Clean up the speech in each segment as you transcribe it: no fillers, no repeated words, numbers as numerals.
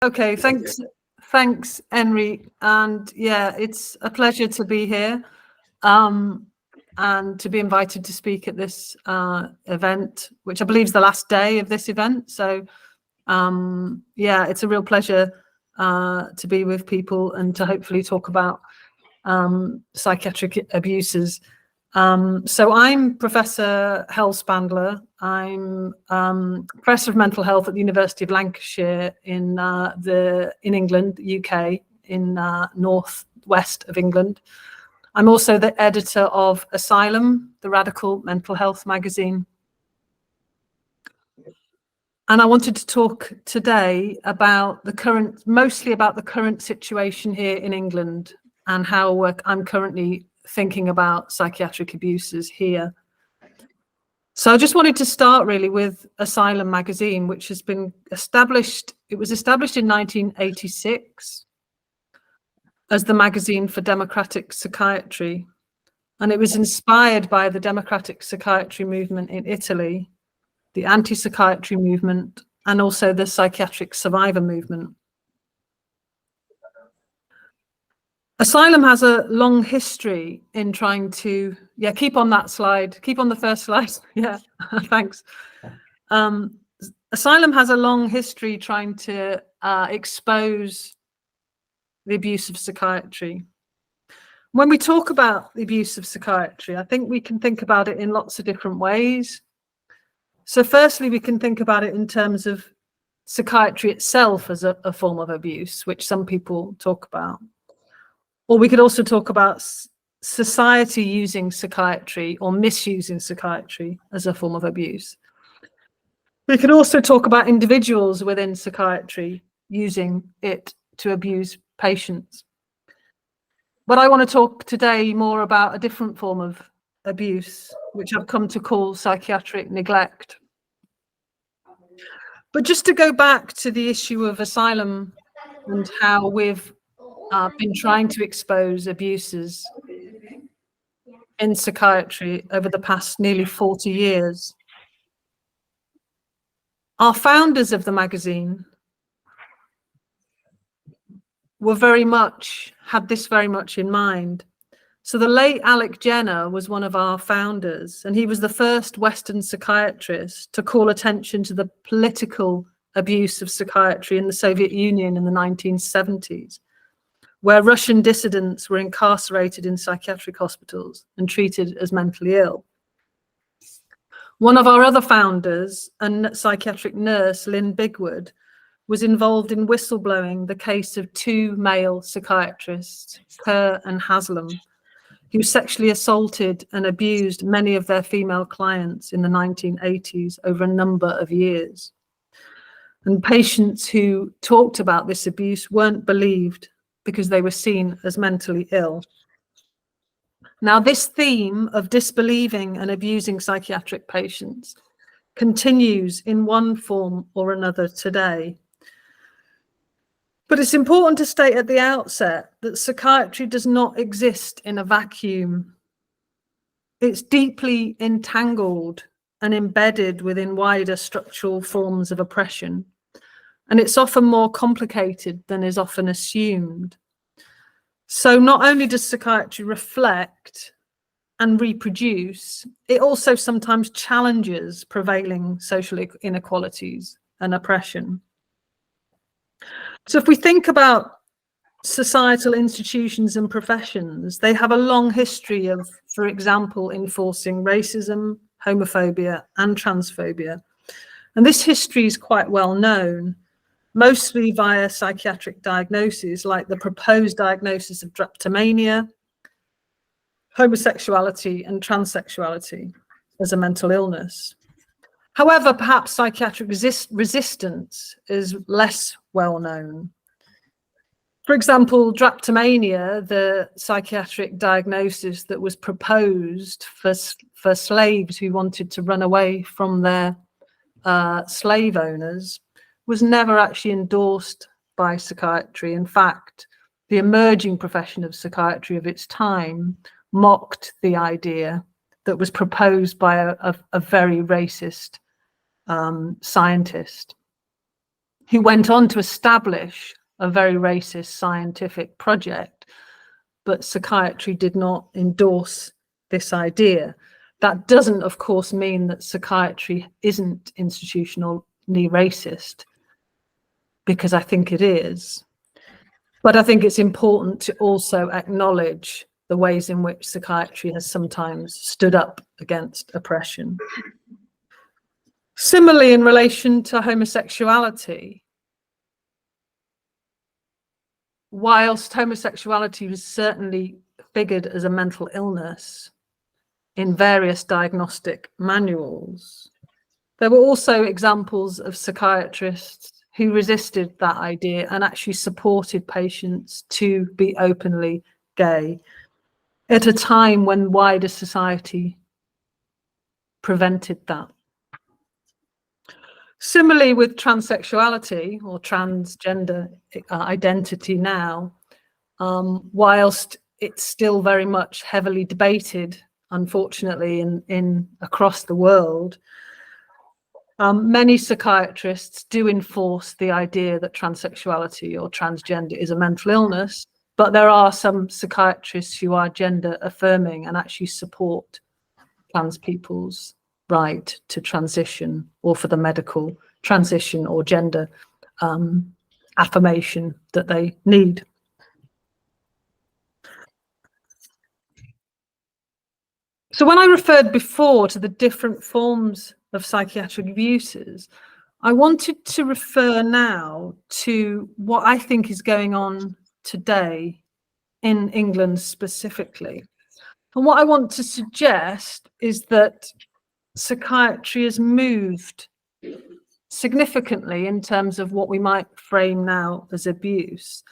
Okay, thanks, Henry. And yeah, it's a pleasure to be here and to be invited to speak at this event, which I believe is the last day of this event. So yeah, it's a real pleasure to be with people and to hopefully talk about psychiatric abuses. So I'm Professor Hel Spandler. I'm Professor of Mental Health at the University of Lancashire in England, UK, in northwest of England. I'm also the editor of Asylum, the radical mental health magazine. And I wanted to talk today about mostly about the current situation here in England and how I'm currently thinking about psychiatric abuses here. So I just wanted to start really with Asylum magazine, which has been established. It was established in 1986 as the magazine for democratic psychiatry. And it was inspired by the democratic psychiatry movement in Italy, the anti-psychiatry movement, and also the psychiatric survivor movement. Asylum has a long history in trying to, keep on that slide, keep on the first slide, yeah, thanks. Asylum has a long history trying to expose the abuse of psychiatry. When we talk about the abuse of psychiatry, I think we can think about it in lots of different ways. So firstly, we can think about it in terms of psychiatry itself as a form of abuse, which some people talk about. Or we could also talk about society using psychiatry or misusing psychiatry as a form of abuse. We could also talk about individuals within psychiatry using it to abuse patients. But I want to talk today more about a different form of abuse, which I've come to call psychiatric neglect. But just to go back to the issue of asylum and how we've been trying to expose abuses in psychiatry over the past nearly 40 years. Our founders of the magazine had this very much in mind. So the late Alec Jenner was one of our founders, and he was the first Western psychiatrist to call attention to the political abuse of psychiatry in the Soviet Union in the 1970s. Where Russian dissidents were incarcerated in psychiatric hospitals and treated as mentally ill. One of our other founders, a psychiatric nurse, Lynn Bigwood, was involved in whistleblowing the case of two male psychiatrists, Kerr and Haslam, who sexually assaulted and abused many of their female clients in the 1980s over a number of years. And patients who talked about this abuse weren't believed because they were seen as mentally ill. Now, this theme of disbelieving and abusing psychiatric patients continues in one form or another today. But it's important to state at the outset that psychiatry does not exist in a vacuum. It's deeply entangled and embedded within wider structural forms of oppression. And it's often more complicated than is often assumed. So not only does psychiatry reflect and reproduce, it also sometimes challenges prevailing social inequalities and oppression. So if we think about societal institutions and professions, they have a long history of, for example, enforcing racism, homophobia, and transphobia. And this history is quite well known, mostly via psychiatric diagnoses like the proposed diagnosis of drapetomania, homosexuality, and transsexuality as a mental illness. However, perhaps psychiatric resistance is less well known. For example, drapetomania, the psychiatric diagnosis that was proposed for slaves who wanted to run away from their slave owners, was never actually endorsed by psychiatry. In fact, the emerging profession of psychiatry of its time mocked the idea that was proposed by a very racist scientist. who went on to establish a very racist scientific project, but psychiatry did not endorse this idea. That doesn't, of course, mean that psychiatry isn't institutionally racist, because I think it is. But I think it's important to also acknowledge the ways in which psychiatry has sometimes stood up against oppression. Similarly, in relation to homosexuality, whilst homosexuality was certainly figured as a mental illness in various diagnostic manuals, there were also examples of psychiatrists who resisted that idea and actually supported patients to be openly gay at a time when wider society prevented that. Similarly, with transsexuality or transgender identity now, whilst it's still very much heavily debated, unfortunately, in across the world, many psychiatrists do enforce the idea that transsexuality or transgender is a mental illness, but there are some psychiatrists who are gender affirming and actually support trans people's right to transition, or for the medical transition or gender affirmation that they need. So when I referred before to the different forms of psychiatric abuses, I wanted to refer now to what I think is going on today in England specifically. And what I want to suggest is that psychiatry has moved significantly in terms of what we might frame now as abuse.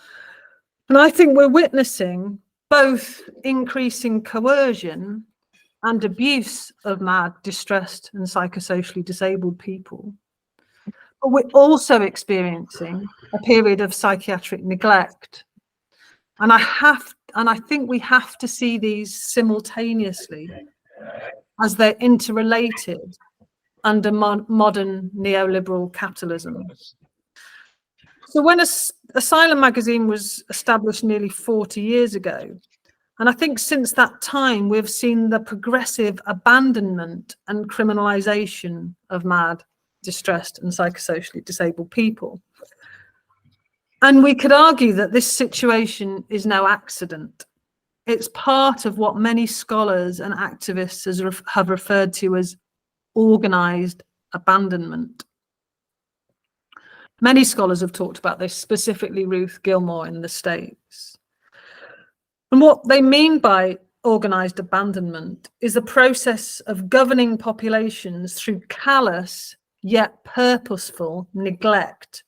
And I think we're witnessing both increasing coercion and abuse of mad, distressed and psychosocially disabled people. But we're also experiencing a period of psychiatric neglect. And I think we have to see these simultaneously as they're interrelated under modern neoliberal capitalism. So when Asylum magazine was established nearly 40 years ago, and I think since that time, we've seen the progressive abandonment and criminalization of mad, distressed and psychosocially disabled people. And we could argue that this situation is no accident. It's part of what many scholars and activists have referred to as organized abandonment. Many scholars have talked about this, specifically Ruth Gilmore in the States. And what they mean by organized abandonment is the process of governing populations through callous yet purposeful neglect,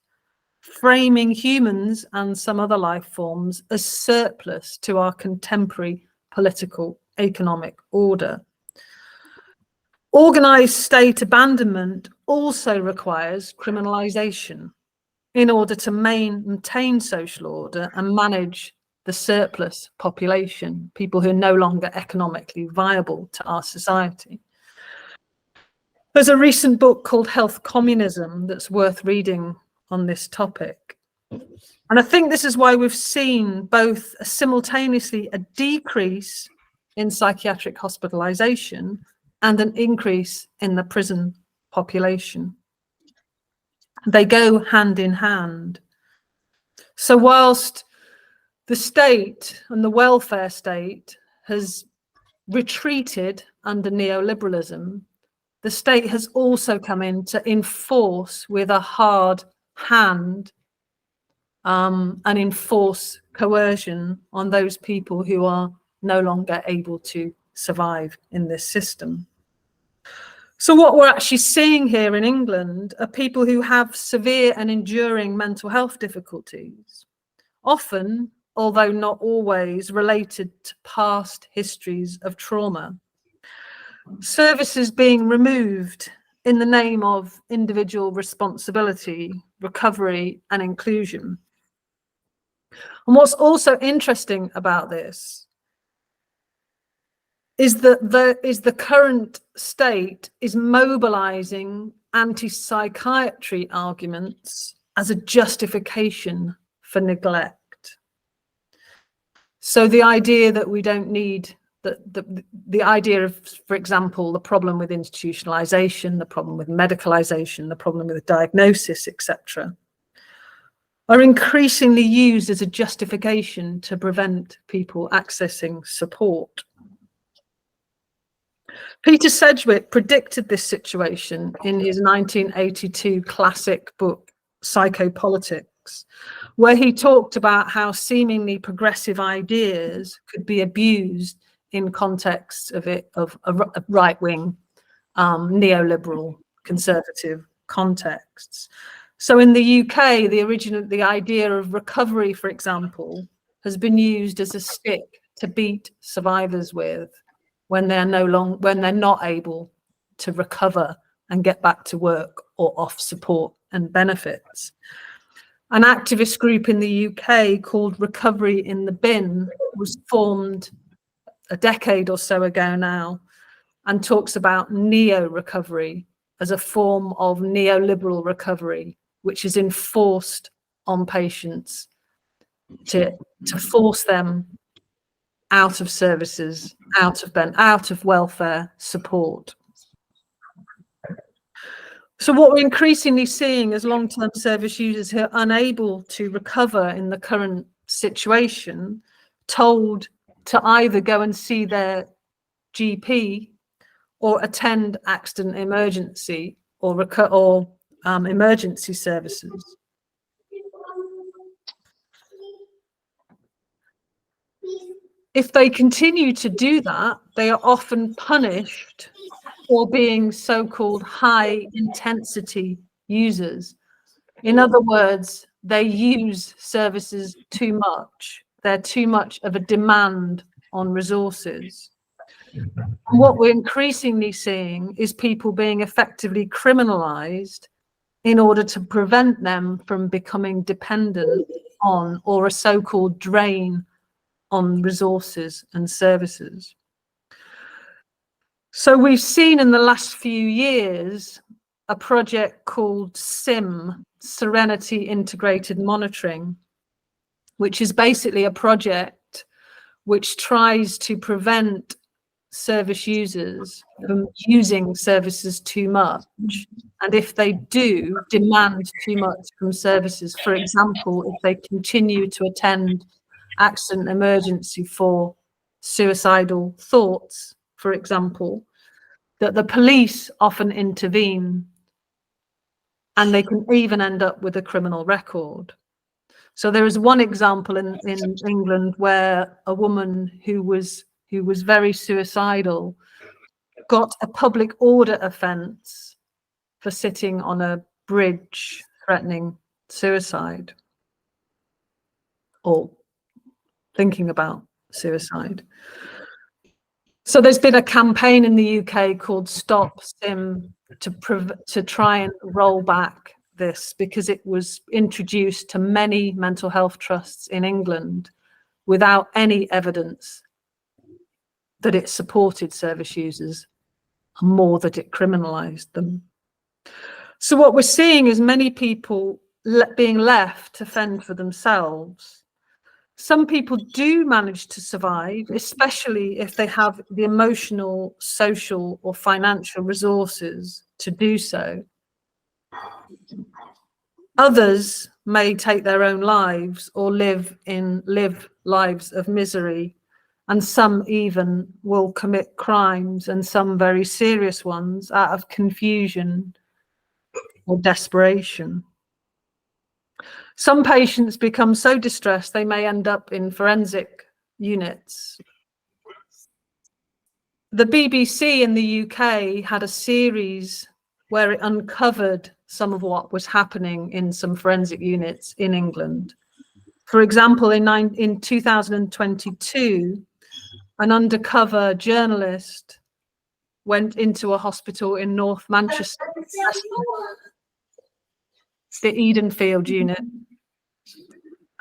framing humans and some other life forms as surplus to our contemporary political economic order. Organized state abandonment also requires criminalization in order to maintain social order and manage the surplus population, people who are no longer economically viable to our society. There's a recent book called Health Communism that's worth reading on this topic. And I think this is why we've seen both simultaneously a decrease in psychiatric hospitalization and an increase in the prison population. They go hand in hand. So whilst the state and the welfare state has retreated under neoliberalism, the state has also come in to enforce with a hard hand and enforce coercion on those people who are no longer able to survive in this system. So what we're actually seeing here in England are people who have severe and enduring mental health difficulties, often, although not always, related to past histories of trauma. Services being removed in the name of individual responsibility, recovery, and inclusion. And what's also interesting about this is that the current state is mobilizing anti-psychiatry arguments as a justification for neglect. So the idea that we don't need the idea of, for example, the problem with institutionalization, the problem with medicalization, the problem with diagnosis, etc., are increasingly used as a justification to prevent people accessing support. Peter Sedgwick predicted this situation in his 1982 classic book, Psychopolitics, where he talked about how seemingly progressive ideas could be abused in contexts of a right-wing, neoliberal, conservative contexts. So in the UK, the idea of recovery, for example, has been used as a stick to beat survivors with when they're not able to recover and get back to work or off support and benefits. An activist group in the UK called Recovery in the Bin was formed a decade or so ago now, and talks about neo-recovery as a form of neoliberal recovery, which is enforced on patients to force them out of services, out of welfare support. So what we're increasingly seeing is long-term service users who are unable to recover in the current situation, told to either go and see their GP or attend accident emergency or emergency services. If they continue to do that, they are often punished for being so-called high intensity users. In other words, they use services too much. They're too much of a demand on resources. And what we're increasingly seeing is people being effectively criminalized in order to prevent them from becoming dependent on, or a so-called drain on, resources and services. So we've seen in the last few years a project called SIM, Serenity Integrated Monitoring, which is basically a project which tries to prevent service users from using services too much, and if they do, demand too much from services. For example, if they continue to attend accident emergency for suicidal thoughts, for example, that the police often intervene, and they can even end up with a criminal record. So there is one example in England where a woman who was very suicidal got a public order offence for sitting on a bridge threatening suicide or thinking about suicide. So there's been a campaign in the UK called Stop SIM to try and roll back this, because it was introduced to many mental health trusts in England without any evidence that it supported service users, more that it criminalized them. So what we're seeing is many people being left to fend for themselves. Some people do manage to survive, especially if they have the emotional, social, or financial resources to do so. Others may take their own lives or live lives of misery, and some even will commit crimes, and some very serious ones, out of confusion or desperation. Some patients become so distressed they may end up in forensic units. The BBC in the UK had a series where it uncovered some of what was happening in some forensic units in England. For example, in 2022, an undercover journalist went into a hospital in North Manchester, the Edenfield unit,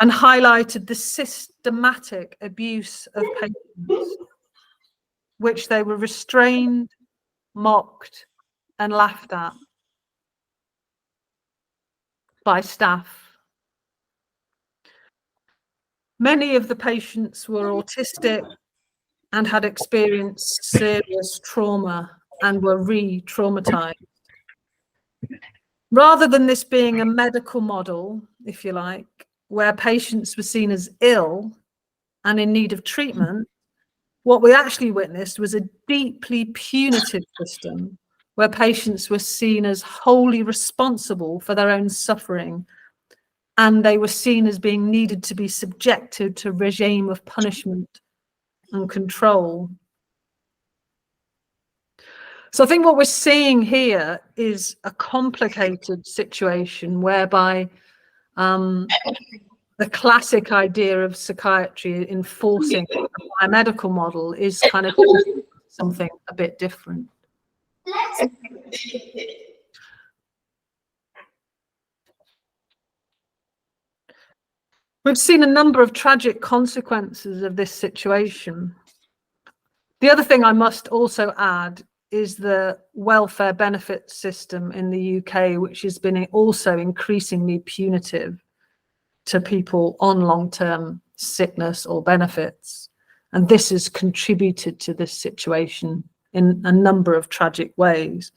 and highlighted the systematic abuse of patients, which they were restrained, mocked, and laughed at. by staff. Many of the patients were autistic and had experienced serious trauma and were re-traumatized. Rather than this being a medical model, if you like, where patients were seen as ill and in need of treatment, what we actually witnessed was a deeply punitive system where patients were seen as wholly responsible for their own suffering, and they were seen as being needed to be subjected to a regime of punishment and control. So I think what we're seeing here is a complicated situation whereby the classic idea of psychiatry enforcing a biomedical model is kind of something a bit different. We've seen a number of tragic consequences of this situation. The other thing I must also add is the welfare benefit system in the UK, which has been also increasingly punitive to people on long-term sickness or benefits. And this has contributed to this situation in a number of tragic ways.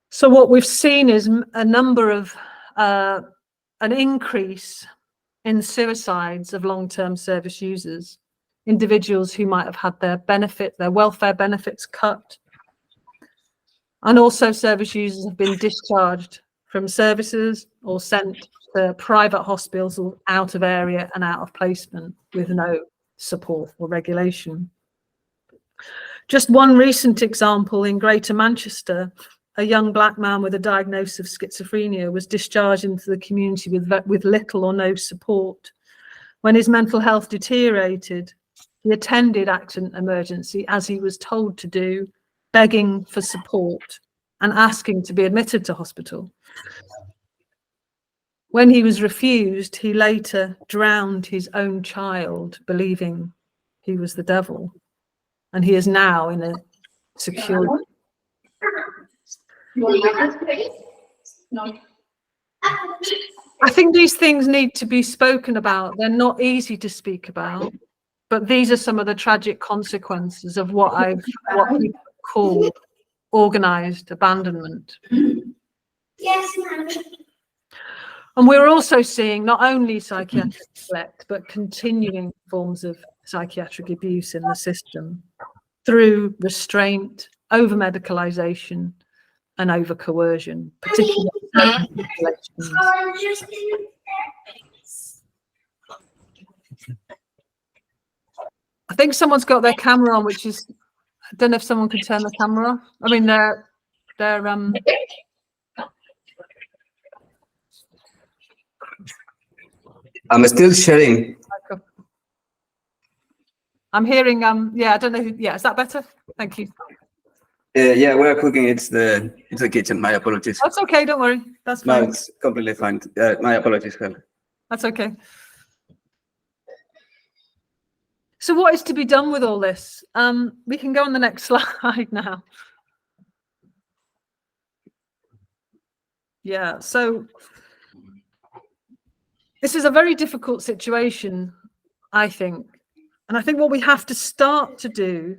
So what we've seen is a number of, an increase in suicides of long-term service users, individuals who might have had their welfare benefits cut. And also service users have been discharged from services or sent to private hospitals or out of area and out of placement with no support or regulation. Just one recent example, in Greater Manchester, a young black man with a diagnosis of schizophrenia was discharged into the community with little or no support. When his mental health deteriorated, he attended accident emergency as he was told to do, begging for support and asking to be admitted to hospital. When he was refused, he later drowned his own child, believing he was the devil. And he is now in a secure... I think these things need to be spoken about. They're not easy to speak about, but these are some of the tragic consequences of what people call organized abandonment. Yes, ma'am. And we're also seeing not only psychiatric neglect, but continuing forms of psychiatric abuse in the system through restraint, over-medicalization, and over-coercion, particularly populations. I think someone's got their camera on, which is, I don't know if someone could turn the camera off. I mean, they're I'm still sharing. I'm hearing, yeah, I don't know who, yeah, is that better? Thank you. Yeah, we're cooking. It's the kitchen. My apologies. That's okay, don't worry. That's fine. No, it's completely fine. My apologies, Hel. That's okay. So what is to be done with all this? We can go on the next slide now. Yeah, so this is a very difficult situation, I think. And I think what we have to start to do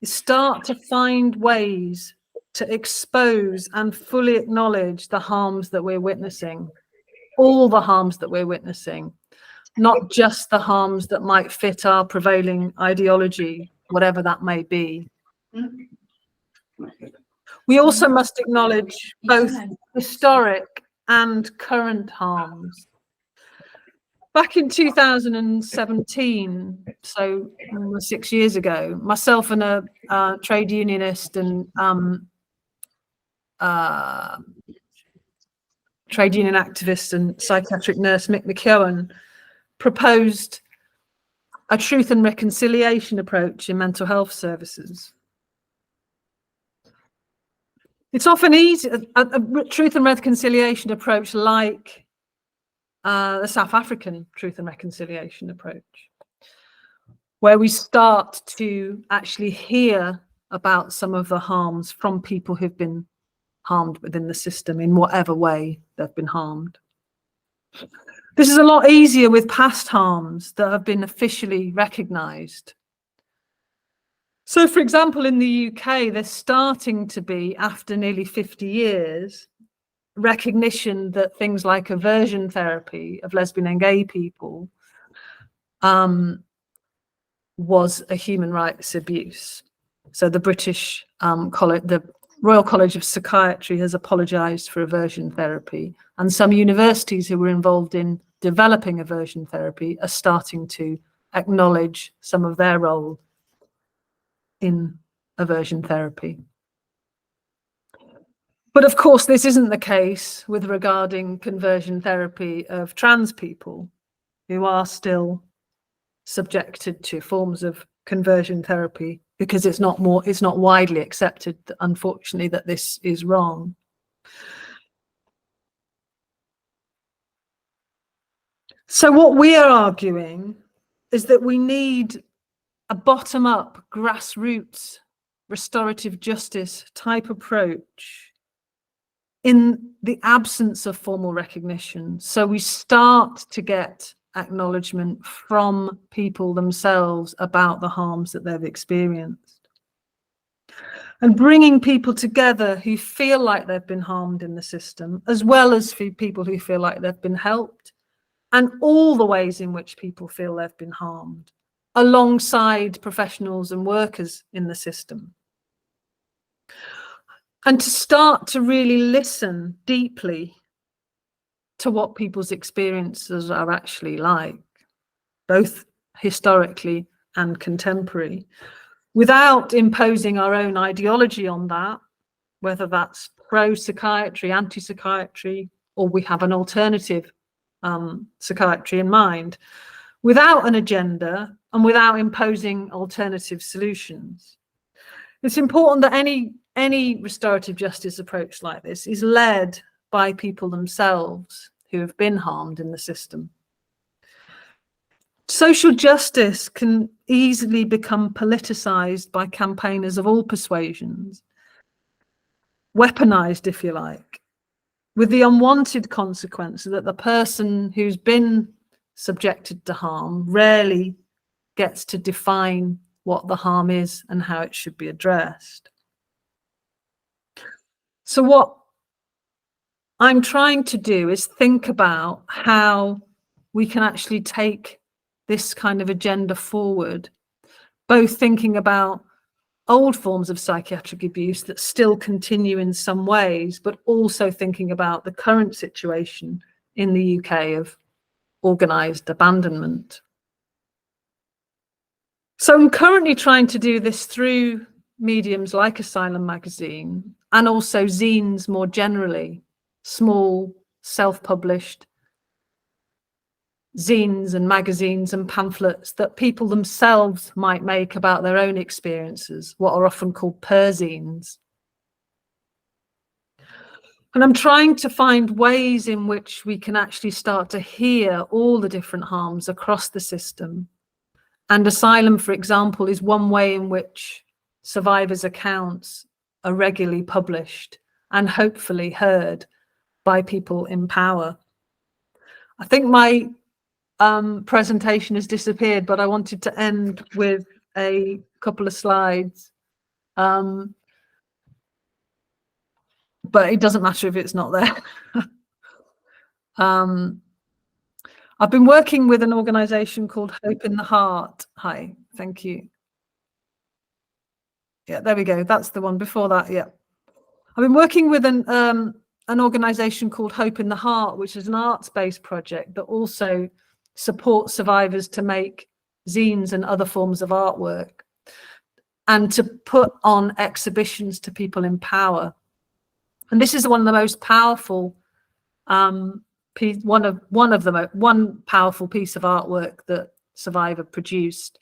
is start to find ways to expose and fully acknowledge the harms that we're witnessing, all the harms that we're witnessing, not just the harms that might fit our prevailing ideology, whatever that may be. We also must acknowledge both historic and current harms. Back in 2017, so 6 years ago, myself and a trade unionist and trade union activist and psychiatric nurse Mick McKeown proposed a truth and reconciliation approach in mental health services. It's often easy, a truth and reconciliation approach like the South African truth and reconciliation approach, where we start to actually hear about some of the harms from people who've been harmed within the system in whatever way they've been harmed. This is a lot easier with past harms that have been officially recognised. So, for example, in the UK, there's starting to be, after nearly 50 years, recognition that things like aversion therapy of lesbian and gay people was a human rights abuse. So the British the Royal College of Psychiatry has apologised for aversion therapy, and some universities who were involved in developing aversion therapy are starting to acknowledge some of their role in aversion therapy. But of course, this isn't the case with regarding conversion therapy of trans people, who are still subjected to forms of conversion therapy, because it's not widely accepted, unfortunately, that this is wrong. So what we are arguing is that we need a bottom-up, grassroots, restorative justice type approach in the absence of formal recognition. So we start to get acknowledgement from people themselves about the harms that they've experienced. And bringing people together who feel like they've been harmed in the system, as well as people who feel like they've been helped, and all the ways in which people feel they've been harmed, alongside professionals and workers in the system. And to start to really listen deeply to what people's experiences are actually like, both historically and contemporary, without imposing our own ideology on that, whether that's pro-psychiatry, anti-psychiatry, or we have an alternative psychiatry in mind, without an agenda and without imposing alternative solutions. It's important that any restorative justice approach like this is led by people themselves who have been harmed in the system. Social justice can easily become politicized by campaigners of all persuasions, weaponized, if you like, with the unwanted consequence that the person who's been subjected to harm rarely gets to define what the harm is and how it should be addressed. So what I'm trying to do is think about how we can actually take this kind of agenda forward, both thinking about old forms of psychiatric abuse that still continue in some ways, but also thinking about the current situation in the UK of organised abandonment. So I'm currently trying to do this through mediums like Asylum magazine and also zines more generally, small, self-published zines and magazines and pamphlets that people themselves might make about their own experiences, what are often called perzines. And I'm trying to find ways in which we can actually start to hear all the different harms across the system. And Asylum, for example, is one way in which survivors' accounts are regularly published and hopefully heard by people in power. I think my presentation has disappeared, but I wanted to end with a couple of slides. But it doesn't matter if it's not there. I've been working with an organisation called Hope in the Heart. Hi, thank you. Yeah, there we go. That's the one before that. Yeah, I've been working with an organisation called Hope in the Heart, which is an arts-based project that also supports survivors to make zines and other forms of artwork and to put on exhibitions to people in power. And this is one of the most powerful one powerful piece of artwork that Survivor produced.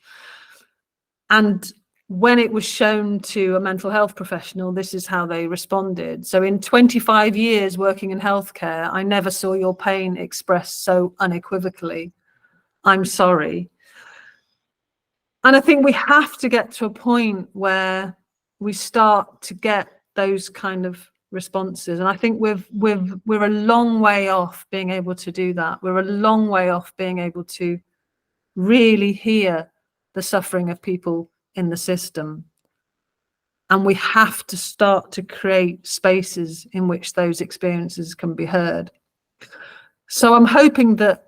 And when it was shown to a mental health professional, this is how they responded. So in 25 years working in healthcare, I never saw your pain expressed so unequivocally. I'm sorry. And I think we have to get to a point where we start to get those kind of responses. And I think we're a long way off being able to do that. We're a long way off being able to really hear the suffering of people in the system. And we have to start to create spaces in which those experiences can be heard. So I'm hoping that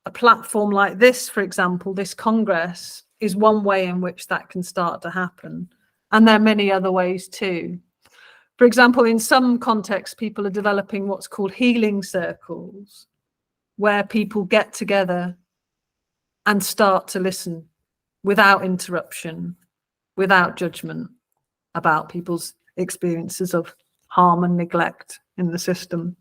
a platform like this, for example, this Congress, is one way in which that can start to happen. And there are many other ways too. For example, in some contexts, people are developing what's called healing circles, where people get together and start to listen without interruption, without judgment about people's experiences of harm and neglect in the system.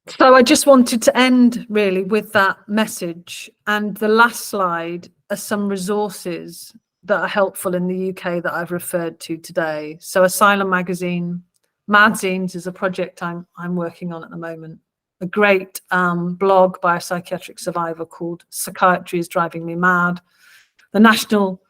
So I just wanted to end really with that message. And the last slide are some resources that are helpful in the UK that I've referred to today. So Asylum Magazine, Madzines is a project I'm working on at the moment. A great blog by a psychiatric survivor called Psychiatry is Driving Me Mad. The National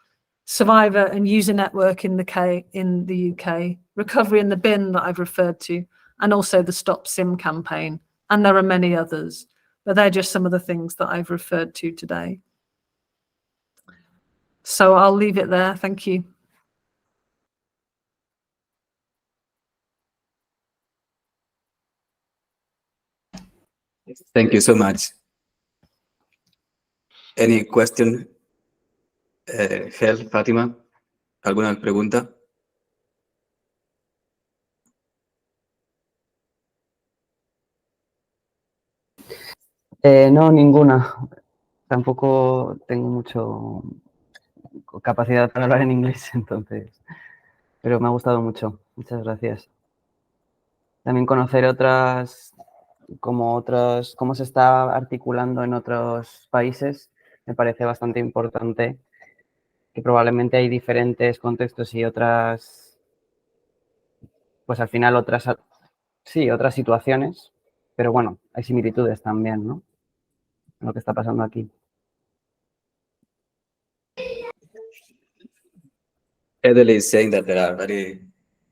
Survivor and User Network in the UK, Recovery in the Bin that I've referred to, and also the Stop Sim campaign. And there are many others, but they're just some of the things that I've referred to today. So I'll leave it there. Thank you. Thank you so much. Any question? Hel, Fátima, ¿alguna pregunta? No, ninguna. Tampoco tengo mucho capacidad para hablar en inglés, entonces. Pero me ha gustado mucho. Muchas gracias. También conocer cómo se está articulando en otros países me parece bastante importante, que probablemente hay diferentes contextos y otras, pues al final otras situaciones, pero bueno, hay similitudes también, ¿no? En lo que está pasando aquí. Adele is saying that there are very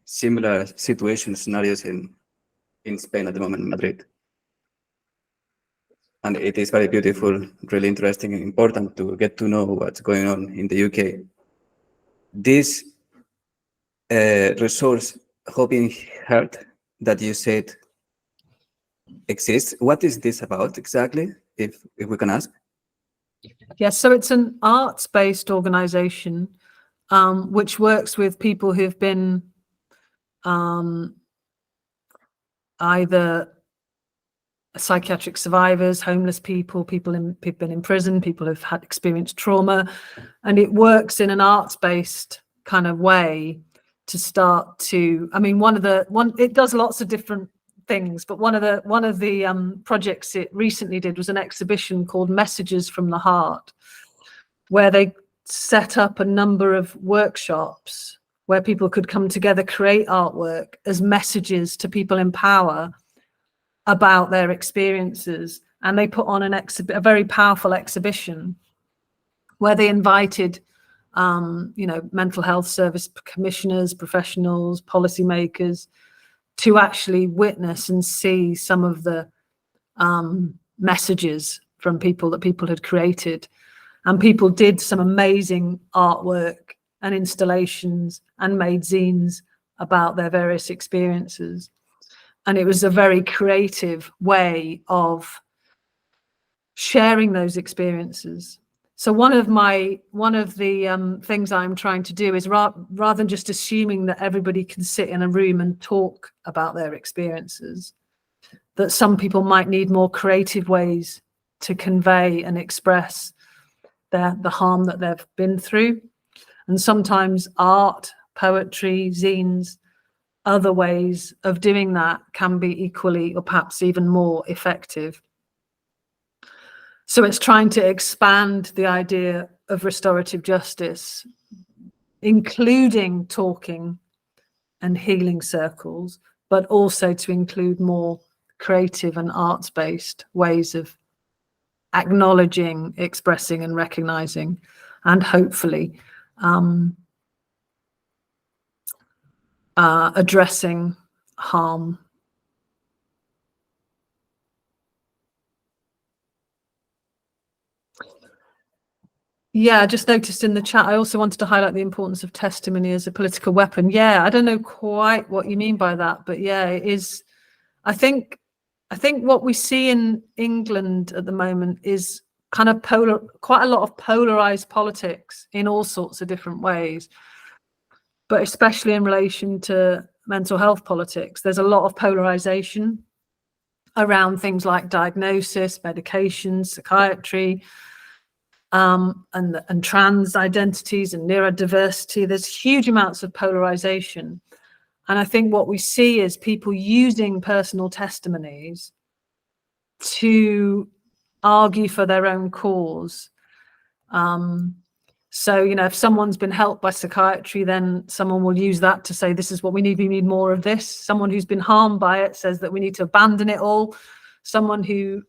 similar scenarios in Spain at the moment, in Madrid. And it is very beautiful, really interesting and important to get to know what's going on in the UK. This resource, Hoping Heart, that you said exists, what is this about exactly, if we can ask? Yes, so it's an arts-based organization which works with people who've been either psychiatric survivors, homeless people, people who've been in prison, people who've had experienced trauma, and it works in an arts-based kind of way to start to. I mean, it does lots of different things, but one of the projects it recently did was an exhibition called Messages from the Heart, where they set up a number of workshops where people could come together, create artwork as messages to people in power about their experiences. And they put on a very powerful exhibition where they invited mental health service commissioners, professionals, policymakers to actually witness and see some of the messages from people that people had created. And people did some amazing artwork and installations and made zines about their various experiences. And it was a very creative way of sharing those experiences. So one of the things I'm trying to do is rather than just assuming that everybody can sit in a room and talk about their experiences, that some people might need more creative ways to convey and express the harm that they've been through. And sometimes art, poetry, zines, other ways of doing that can be equally or perhaps even more effective. So it's trying to expand the idea of restorative justice, including talking and healing circles, but also to include more creative and arts-based ways of acknowledging, expressing and recognizing, and hopefully addressing harm. Yeah, I just noticed in the chat, I also wanted to highlight the importance of testimony as a political weapon. Yeah, I don't know quite what you mean by that, but yeah, it is. I think what we see in England at the moment is kind of quite a lot of polarized politics in all sorts of different ways, but especially in relation to mental health politics. There's a lot of polarization around things like diagnosis, medications, psychiatry, and trans identities and neurodiversity. There's huge amounts of polarization. And I think what we see is people using personal testimonies to argue for their own cause. So, you know, if someone's been helped by psychiatry, then someone will use that to say, this is what we need more of this. Someone who's been harmed by it says that we need to abandon it all. Someone who,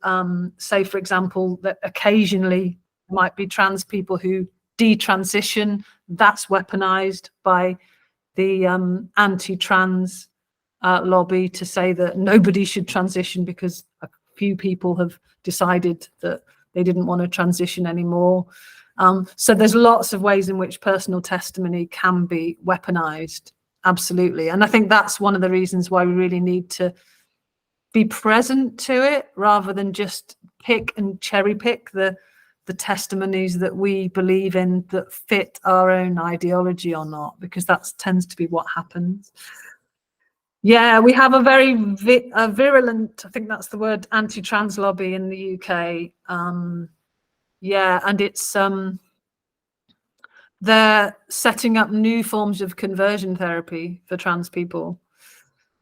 say, for example, that occasionally might be trans people who detransition, that's weaponized by the anti-trans lobby to say that nobody should transition because a few people have decided that they didn't want to transition anymore. So there's lots of ways in which personal testimony can be weaponized, absolutely. And I think that's one of the reasons why we really need to be present to it rather than just pick and cherry pick the testimonies that we believe in that fit our own ideology or not, because that tends to be what happens. Yeah, we have a very virulent, I think that's the word, anti-trans lobby in the UK. Yeah, and it's they're setting up new forms of conversion therapy for trans people.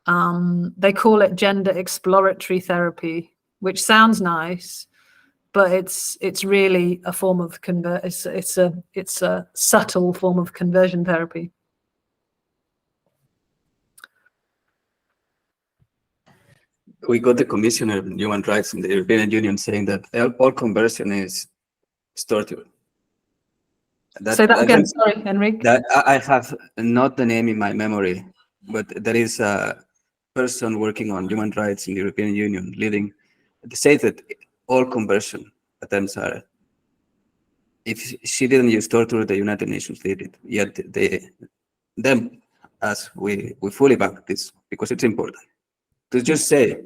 They call it gender exploratory therapy, which sounds nice, but it's really a form of it's a subtle form of conversion therapy. We got the Commissioner of Human Rights in the European Union saying that all conversion is torture. Say that again, sorry, Enrique. That I have not the name in my memory, but there is a person working on human rights in the European Union leading to say that all conversion attempts are, if she didn't use torture, the United Nations did it. Yet them, as we fully back this because it's important. To just say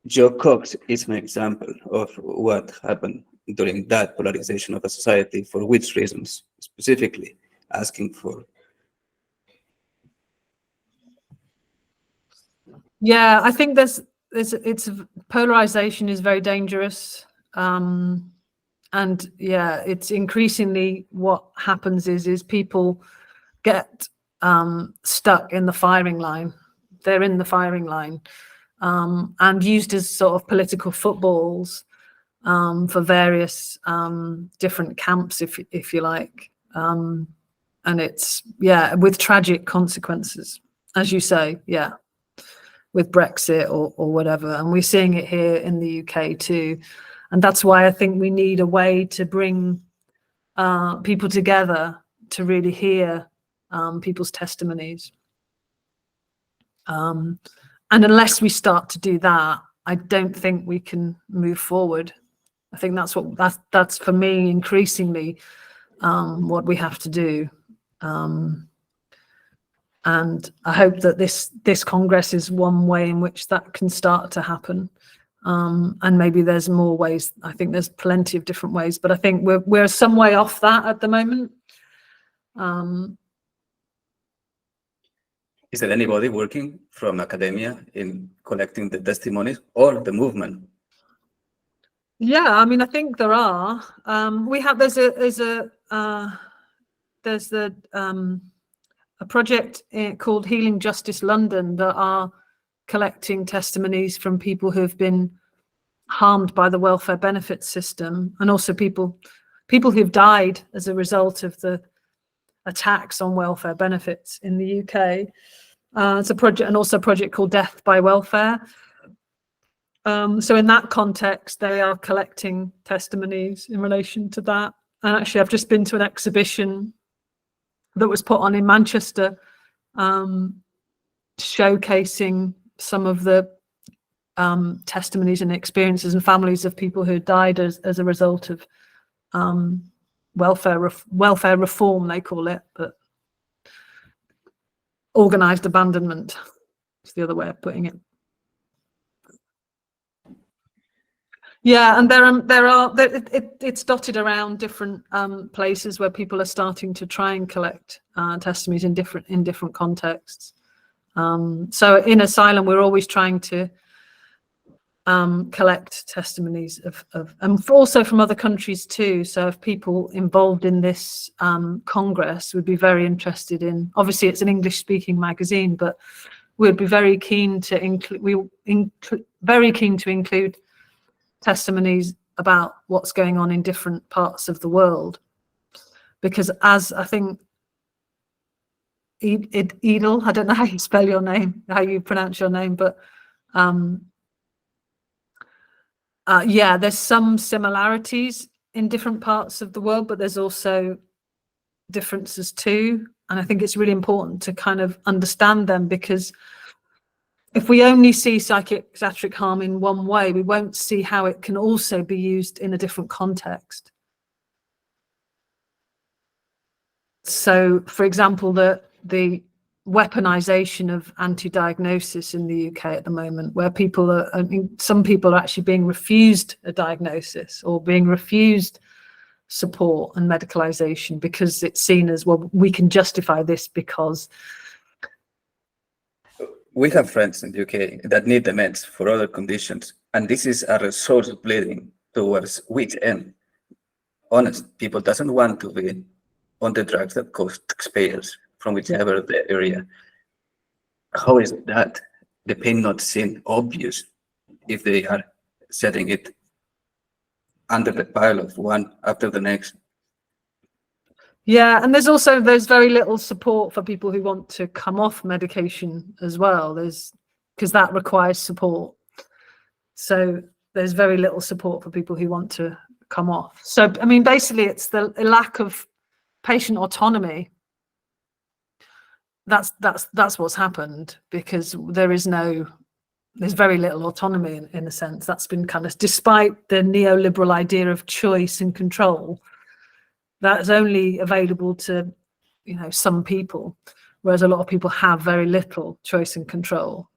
Joe Cox is an example of what happened during that polarization of a society, for which reasons, specifically asking for. Yeah, I think it's polarization is very dangerous. And yeah, it's increasingly what happens is people get stuck in the firing line. They're in the firing line and used as sort of political footballs for various different camps, if you like. And it's, yeah, with tragic consequences, as you say, yeah, with Brexit or whatever. And we're seeing it here in the UK too. And that's why I think we need a way to bring people together to really hear people's testimonies. And unless we start to do that, I don't think we can move forward. I think that's for me increasingly what we have to do. And I hope that this Congress is one way in which that can start to happen. And maybe there's more ways. I think there's plenty of different ways, but I think we're some way off that at the moment. Is there anybody working from academia in collecting the testimonies or the movement? Yeah, I mean, I think there are. We have there's a project called Healing Justice London that are collecting testimonies from people who have been harmed by the welfare benefits system, and also people who've died as a result of the attacks on welfare benefits in the UK. It's a project, and also a project called Death by Welfare. So in that context, they are collecting testimonies in relation to that. And actually, I've just been to an exhibition that was put on in Manchester showcasing some of the testimonies and experiences and families of people who died as a result of welfare reform, they call it, but organized abandonment is the other way of putting it. Yeah, and it's dotted around different places where people are starting to try and collect testimonies in different contexts. So in asylum, we're always trying to collect testimonies of and also from other countries too. So if people involved in this Congress would be very interested in, obviously it's an English-speaking magazine, but we'd be very keen to include testimonies about what's going on in different parts of the world, because as I think Edel, I don't know how you spell your name, how you pronounce your name, but yeah, there's some similarities in different parts of the world, but there's also differences too. And I think it's really important to kind of understand them, because if we only see psychiatric harm in one way, we won't see how it can also be used in a different context. So, for example, the weaponization of anti-diagnosis in the UK at the moment, where people are, I mean, some people are actually being refused a diagnosis or being refused support and medicalization because it's seen as, well, we can justify this because... We have friends in the UK that need the meds for other conditions, and this is a resource bleeding towards which end? Honest, people doesn't want to be on the drugs that cost taxpayers from whichever the area. How is that the pain not seen obvious if they are setting it under the pile of one after the next? Yeah, and there's very little support for people who want to come off medication as well. Because that requires support. So there's very little support for people who want to come off. So I mean, basically, it's the lack of patient autonomy. That's what's happened, because there's very little autonomy in a sense. That's been kind of, despite the neoliberal idea of choice and control, that's only available to, you know, some people, whereas a lot of people have very little choice and control,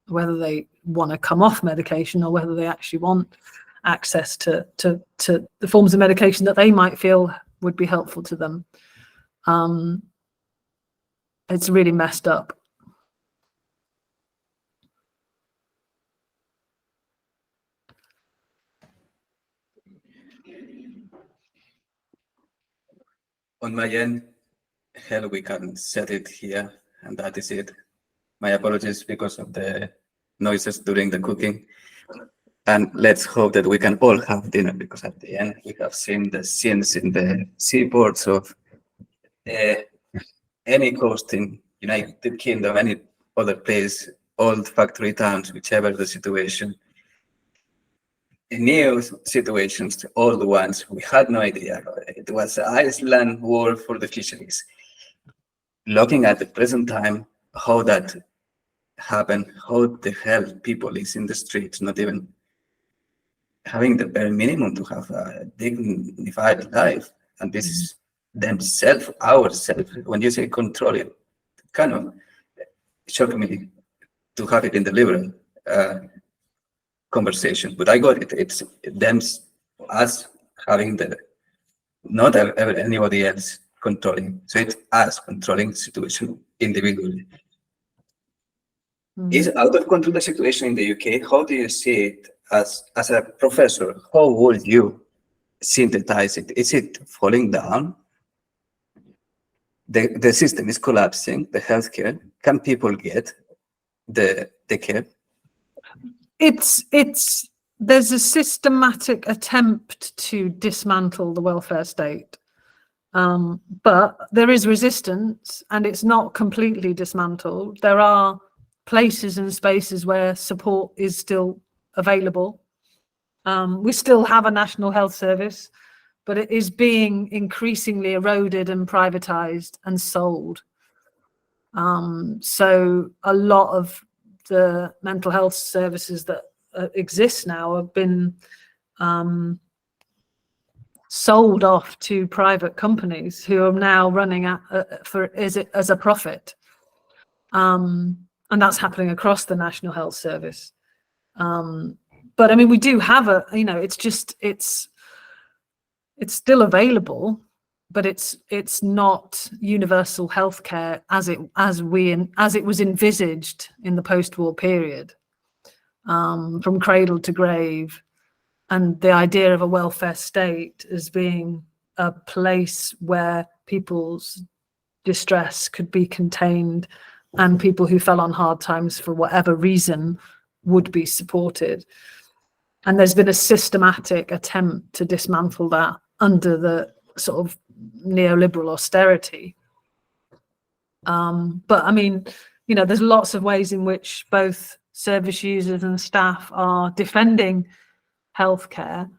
whether they want to come off medication or whether they actually want access to the forms of medication that they might feel would be helpful to them. It's really messed up. On my end, Hel, we can set it here, and that is it. My apologies because of the noises during the cooking. And let's hope that we can all have dinner, because at the end we have seen the scenes in the seaports of any coast in United Kingdom, any other place, old factory towns, whichever the situation. In new situations, all the ones we had no idea. It was Iceland war for the fisheries. Looking at the present time, how that happened, how the hell people is in the streets, not even having the bare minimum to have a dignified life. And this is themselves, ourselves. When you say controlling, kind of shocked me to have it in the liberal conversation, but I got it. It's them, us having the, not anybody else controlling. So it's us controlling the situation individually. Is out of control the situation in the UK? How do you see it as a professor? How would you synthesize it? Is it falling down? The system is collapsing, the healthcare. Can people get the care? There's a systematic attempt to dismantle the welfare state, but there is resistance, and it's not completely dismantled. There are places and spaces where support is still available. We still have a national health service, but it is being increasingly eroded and privatized and sold. So a lot of the mental health services that exist now have been sold off to private companies who are now running as a profit, and that's happening across the National Health Service. But I mean, we do have it's still available, but it's not universal healthcare as it was envisaged in the post-war period, from cradle to grave, and the idea of a welfare state as being a place where people's distress could be contained and people who fell on hard times for whatever reason would be supported. And there's been a systematic attempt to dismantle that under the sort of neoliberal austerity. But I mean, there's lots of ways in which both service users and staff are defending healthcare,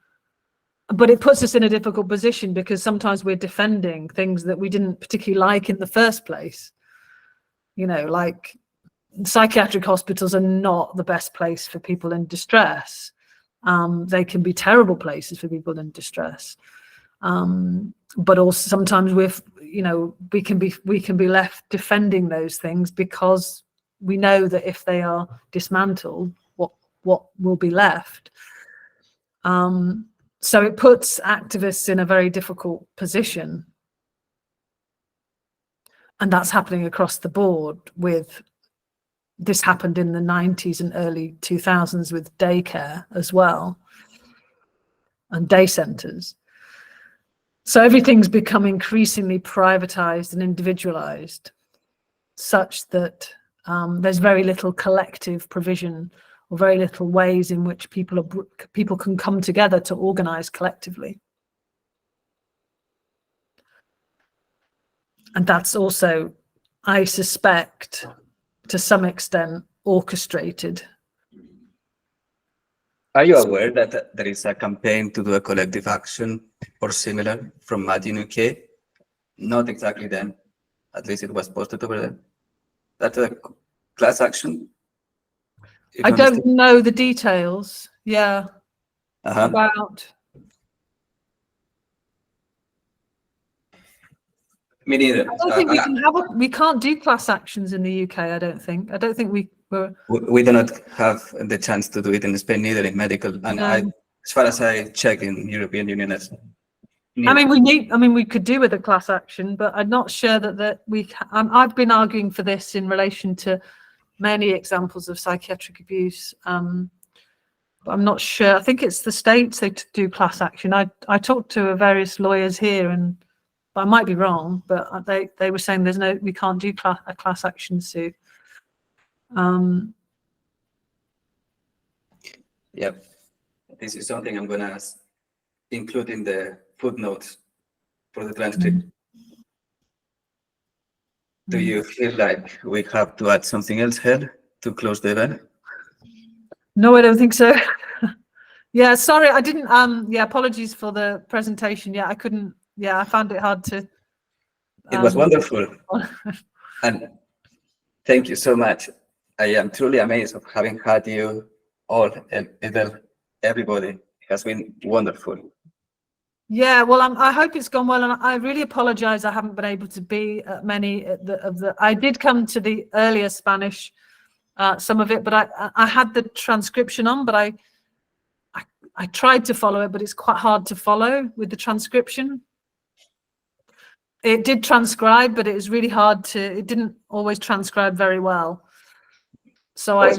but it puts us in a difficult position because sometimes we're defending things that we didn't particularly like in the first place. Like psychiatric hospitals are not the best place for people in distress. They can be terrible places for people in distress. But also sometimes we can be left defending those things because we know that if they are dismantled, what will be left? So it puts activists in a very difficult position. And that's happening across the board this happened in the 90s and early 2000s with daycare as well, and day centers. So everything's become increasingly privatized and individualized, such that there's very little collective provision or very little ways in which people can come together to organize collectively. And that's also, I suspect, to some extent, orchestrated. Are you aware that there is a campaign to do a collective action or similar from MAD in UK? Not exactly then, at least it was posted over there. That's a class action? I don't know the details. Yeah. About. Me neither. I don't think we can't do class actions in the UK. I don't think we were. We do not have the chance to do it in Spain, neither in medical. And as far as I check in European Union, we could do with a class action, but I'm not sure that we. I've been arguing for this in relation to many examples of psychiatric abuse. But I'm not sure. I think it's the states they do class action. I talked to various lawyers here, but I might be wrong. But they were saying we can't do a class action suit. Yep, this is something I'm gonna include in the footnotes for the transcript. Do you feel like we have to add something else here to close the event? No, I don't think so. Yeah, sorry, I didn't. Apologies for the presentation. Yeah, I couldn't. Yeah, I found it hard to. It was wonderful, and thank you so much. I am truly amazed of having had you all, and everybody. It has been wonderful. Yeah, well, I hope it's gone well, and I really apologize. I haven't been able to be at many of the. I did come to the earlier Spanish, some of it, but I had the transcription on, but I tried to follow it, but it's quite hard to follow with the transcription. It did transcribe, but it was really hard to. It didn't always transcribe very well. So I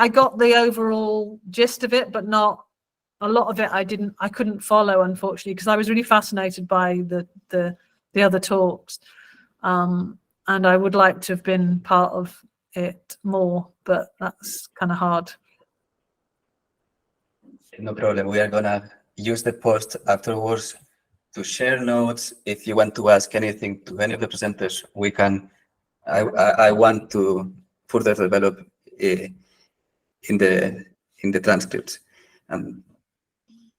got the overall gist of it, but not a lot of it. I couldn't follow, unfortunately, because I was really fascinated by the other talks, and I would like to have been part of it more, but that's kind of hard. No problem. We are gonna use the post afterwards to share notes. If you want to ask anything to any of the presenters, we can. I want to further develop in the transcripts and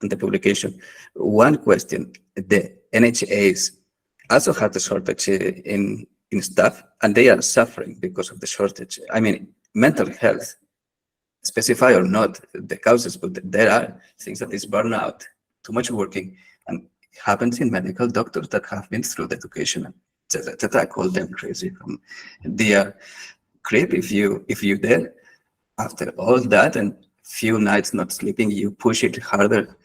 the publication. One question: the NHAs also have the shortage in in staff, and they are suffering because of the shortage. I mean, mental health, specify or not the causes, but there are things that is burnout, too much working, and it happens in medical doctors that have been through the education. I call them crazy. They are creepy if you there after all that and few nights not sleeping, you push it harder.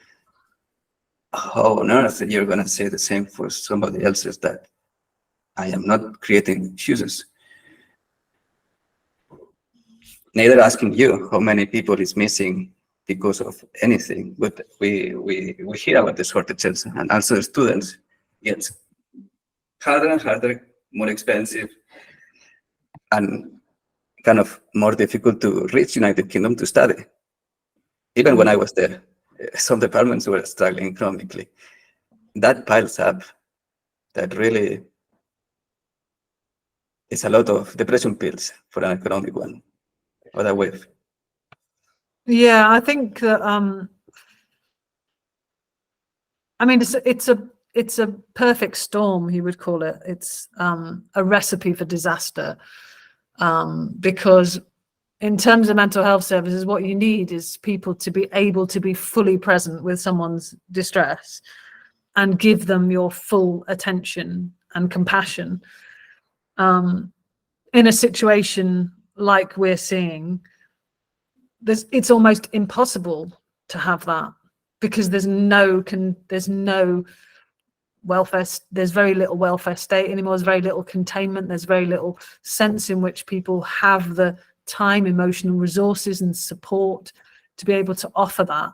How on earth you're gonna say the same for somebody else's that I am not creating excuses? Neither asking you how many people is missing because of anything, but we hear about the shortages, and also the students get harder and harder, more expensive, and kind of more difficult to reach United Kingdom to study. Even when I was there, some departments were struggling economically. That piles up. That really is a lot of depression pills for an economic one. What a wave. Yeah, I think that I mean it's a perfect storm, he would call it. It's a recipe for disaster, because in terms of mental health services, what you need is people to be able to be fully present with someone's distress and give them your full attention and compassion. In a situation like we're seeing, it's almost impossible to have that, because there's no welfare, there's very little welfare state anymore, there's very little containment, there's very little sense in which people have the time, emotional resources and support to be able to offer that.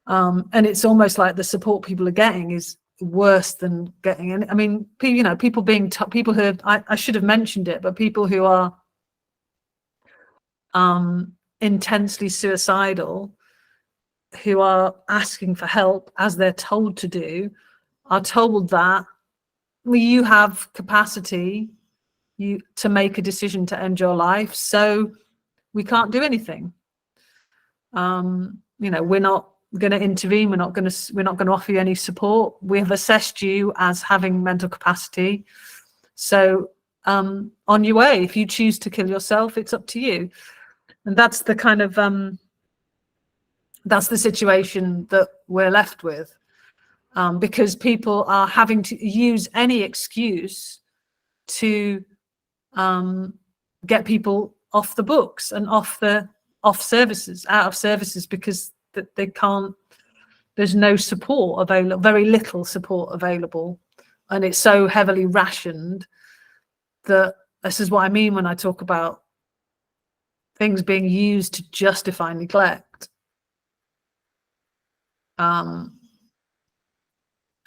And it's almost like the support people are getting is worse than getting any. I mean, you know, people people who I should have mentioned it, but people who are intensely suicidal, who are asking for help as they're told to do, are told that, well, you have capacity to make a decision to end your life, so we can't do anything. You know, we're not going to intervene, we're not going to offer you any support. We have assessed you as having mental capacity, so on your way. If you choose to kill yourself, it's up to you. And that's the kind of that's the situation that we're left with, because people are having to use any excuse to get people off the books and out of services, because they can't, there's no support available, very little support available, and it's so heavily rationed that this is what I mean when I talk about things being used to justify neglect.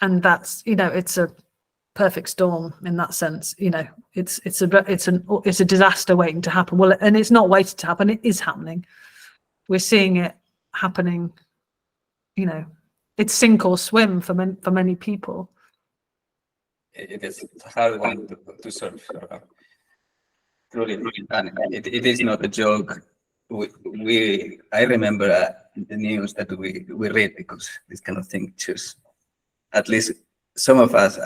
And that's, you know, it's a perfect storm in that sense. You know, it's a disaster waiting to happen. Well, and it's not waiting to happen, it is happening. We're seeing it happening. You know, it's sink or swim for many people. It is a hard one to solve. Truly, and it is not a joke. I remember the news that we read, because this kind of thing choose. At least some of us,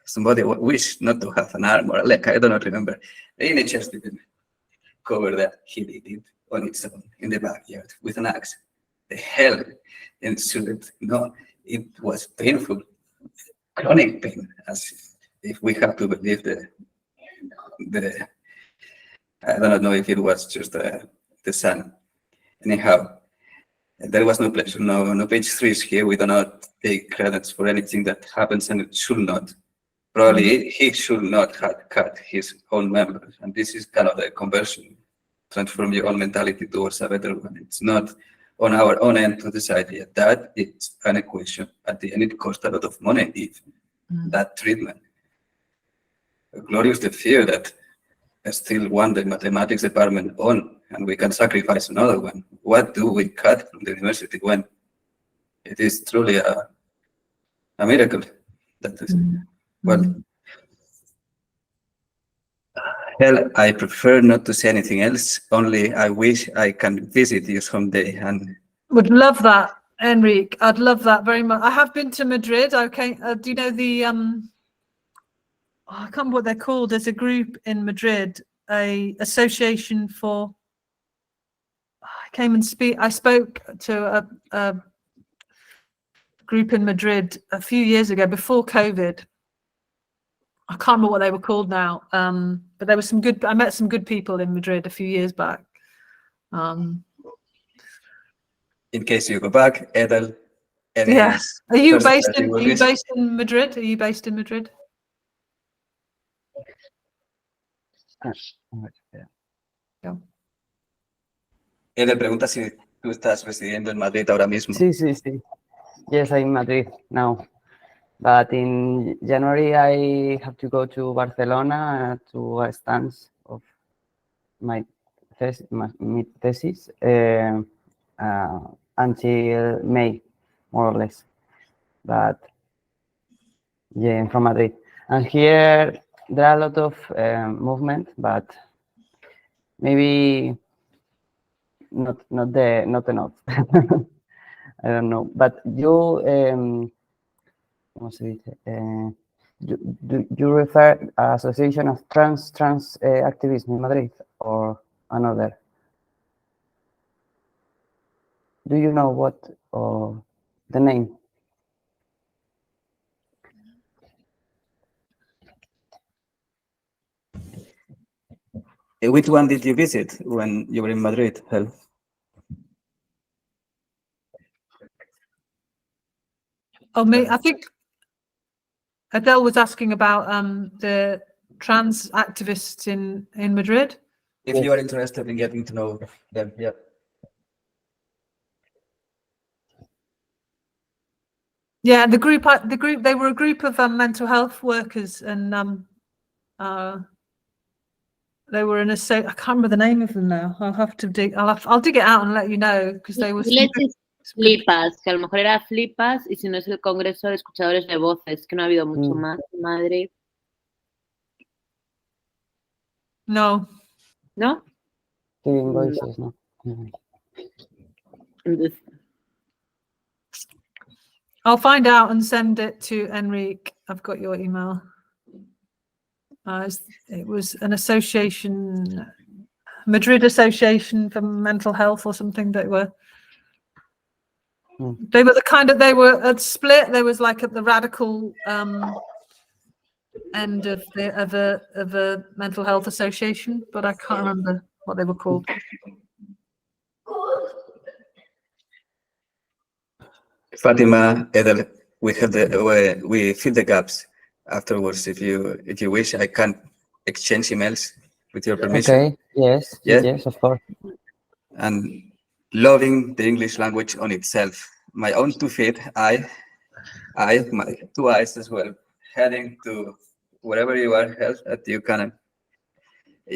somebody wish not to have an arm or a leg. I do not remember. The NHS didn't cover that. He did it on its own in the backyard with an axe. The hell ensued. No, it was painful, chronic pain, as if we have to believe the I don't know if it was just the sun. Anyhow, there was no pleasure. No page 3 is here. We do not take credits for anything that happens, and it should not. Probably he should not have cut his own members. And this is kind of the conversion, transform your own mentality towards a better one. It's not on our own end to decide yet. That it's an equation. At the end, it costs a lot of money if that treatment. Glorious the fear that still one the mathematics department on, and we can sacrifice another one. What do we cut from the university when it is truly a miracle? That is, well, Hel, I prefer not to say anything else. Only I wish I can visit you someday. And would love that, Enrique. I'd love that very much. I have been to Madrid. Okay, do you know the I can't remember what they're called. There's a group in Madrid, a association for. I spoke to a group in Madrid a few years ago before COVID. I can't remember what they were called now, but there was some good. I met some good people in Madrid a few years back. In case you go back, Edel. Yeah. Are you based in English? Madrid? Are you based in Madrid? Yeah. Edel pregunta si tú estás residiendo en Madrid ahora mismo. Sí. Yes, I'm in Madrid now. But in January, I have to go to Barcelona to a stance of my thesis until May, more or less. But yeah, I'm from Madrid. And here, there are a lot of movement, but maybe not enough. I don't know. But you, ¿cómo se dice? You refer association of trans activism in Madrid or another? Do you know what or the name? Which one did you visit when you were in Madrid, Hel? Oh, me. I think Adele was asking about the trans activists in Madrid. If you are interested in getting to know them, yeah. Yeah, the group. They were a group of mental health workers, and they were in a. I can't remember the name of them now. I'll have to dig. I'll dig it out and let you know because they were. Flipas, que a lo mejor era Flipas, y si no es el Congreso de Escuchadores de Voces, que no ha habido mucho más en Madrid. No. ¿No? Hearing voices, no. Entonces, I'll find out and send it to Enrique. I've got your email. It was an association, Madrid Association for Mental Health or something. They were the they were at split. There was like at the radical end of a mental health association, but I can't remember what they were called. Fatima, Edel, we fill the gaps afterwards. If you wish, I can exchange emails with your permission. Okay. Yes. Yeah? Yes, of course. And loving the English language on itself. My own 2 feet, my 2 eyes as well, heading to wherever you are, that you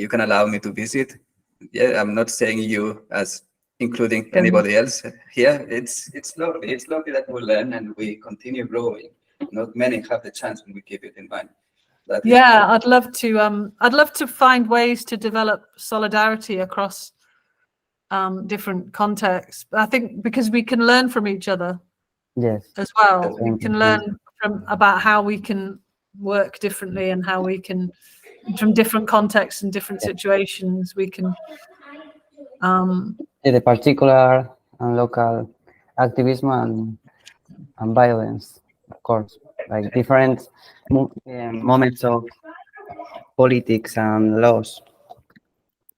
can allow me to visit. Yeah, I'm not saying you as including anybody else here. It's lovely. It's lovely that we learn and we continue growing. Not many have the chance when we keep it in mind. Yeah, I'd love to find ways to develop solidarity across different contexts. I think because we can learn from each other. Yes. As well. We can learn about how we can work differently and how we can, from different contexts and different situations, we can. The particular and local activism and violence, of course, like different moments of politics and laws.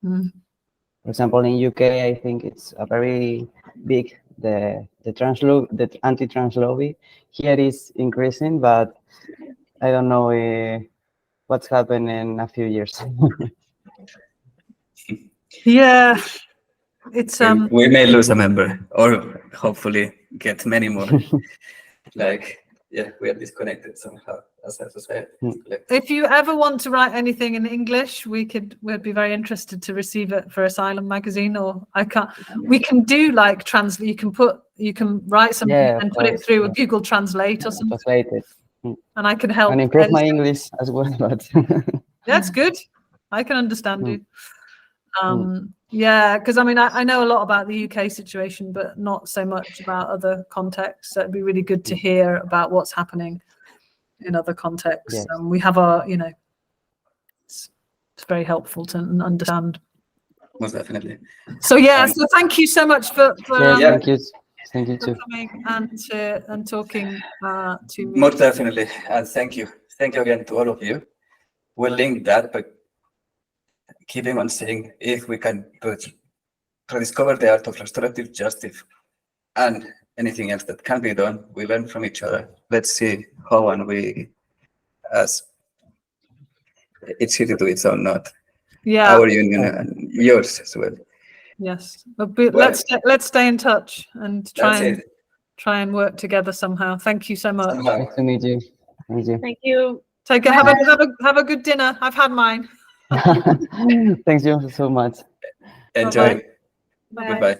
For example, in UK, I think it's a very big the anti-trans lobby here is increasing, but I don't know what's happened in a few years. Yeah, it's we may lose a member or hopefully get many more. We are disconnected somehow as a society. If you ever want to write anything in English, we'd be very interested to receive it for Asylum magazine. Or we can do like translate. You can write something and put it through a Google Translate or something. Translate it. And I can help and improve my English as well. But that's good. I can understand you. Yeah, because I mean, I know a lot about the UK situation, but not so much about other contexts. So it'd be really good to hear about what's happening in other contexts. Yes. We have our, it's very helpful to understand. Most definitely. So yeah, so thank you so much for Yeah, thank you too. coming and talking to me. Most definitely. And thank you again to all of you. We'll link that, but keeping on saying, if we can rediscover the art of restorative justice and anything else that can be done, we learn from each other. Let's see how and we, as it's easy to its own, not Yeah. our union and yours as well. Yes. Let's stay in touch and try and work together somehow. Thank you so much. Nice to meet you. Thank you. Thank you. Take care. Have a good dinner. I've had mine. Thank you so much. Enjoy. Bye-bye. Goodbye.